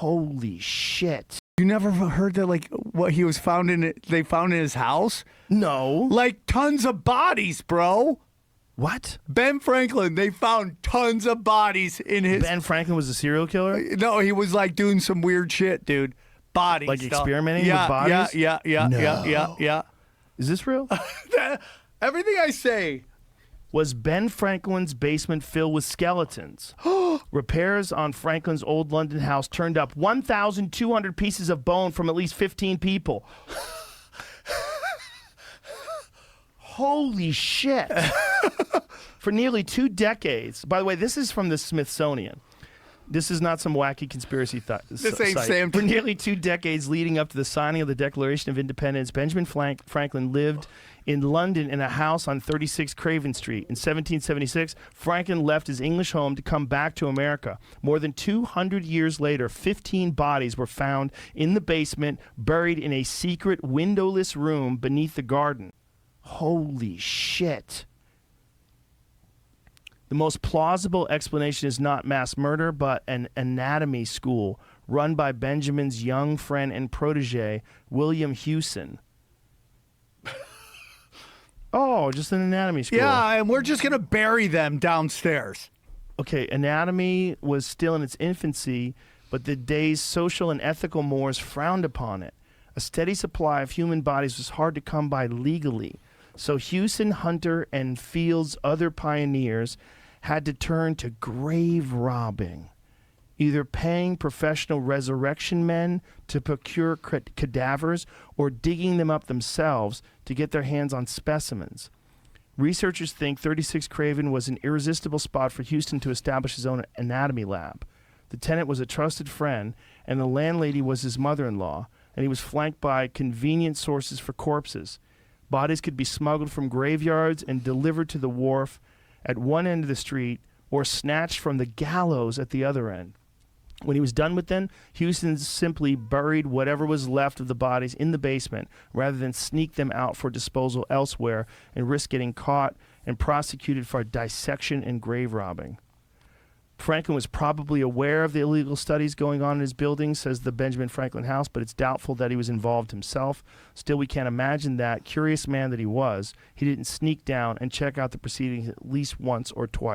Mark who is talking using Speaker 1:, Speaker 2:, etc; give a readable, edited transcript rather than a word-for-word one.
Speaker 1: Holy shit.
Speaker 2: You never heard that, like, what he was found in, they found in his house?
Speaker 1: No.
Speaker 2: Like, tons of bodies, bro.
Speaker 1: What?
Speaker 2: Ben Franklin, they found tons of bodies in his...
Speaker 1: Ben Franklin was a serial killer?
Speaker 2: No, he was, like, doing some weird shit, dude. Bodies.
Speaker 1: Like
Speaker 2: stuff.
Speaker 1: experimenting with bodies?
Speaker 2: Yeah.
Speaker 1: Is this real?
Speaker 2: Everything I say...
Speaker 1: Was Ben Franklin's basement filled with skeletons? Repairs on Franklin's old London house turned up 1,200 pieces of bone from at least 15 people. Holy shit. For nearly 2 decades. By the way, this is from the Smithsonian. This is not some wacky conspiracy
Speaker 2: This ain't
Speaker 1: site.
Speaker 2: Sam.
Speaker 1: For nearly 2 decades leading up to the signing of the Declaration of Independence, Benjamin Franklin lived in London in a house on 36 Craven Street. In 1776, Franklin left his English home to come back to America. More than 200 years later, 15 bodies were found in the basement, buried in a secret windowless room beneath the garden. Holy shit. The most plausible explanation is not mass murder, but an anatomy school run by Benjamin's young friend and protege, William Hewson. Oh, just an anatomy school.
Speaker 2: Yeah, and we're just going to bury them downstairs.
Speaker 1: Okay, anatomy was still in its infancy, but the day's social and ethical mores frowned upon it. A steady supply of human bodies was hard to come by legally. So Hewson, Hunter, and Field's other pioneers had to turn to grave robbing, either paying professional resurrection men to procure cadavers or digging them up themselves to get their hands on specimens. Researchers think 36 Craven was an irresistible spot for Houston to establish his own anatomy lab. The tenant was a trusted friend, and the landlady was his mother-in-law, and he was flanked by convenient sources for corpses. Bodies could be smuggled from graveyards and delivered to the wharf at one end of the street or snatched from the gallows at the other end. When he was done with them, Houston simply buried whatever was left of the bodies in the basement rather than sneak them out for disposal elsewhere and risk getting caught and prosecuted for dissection and grave robbing. Franklin was probably aware of the illegal studies going on in his building, says the Benjamin Franklin House, but it's doubtful that he was involved himself. Still, we can't imagine that, curious man that he was, he didn't sneak down and check out the proceedings at least once or twice.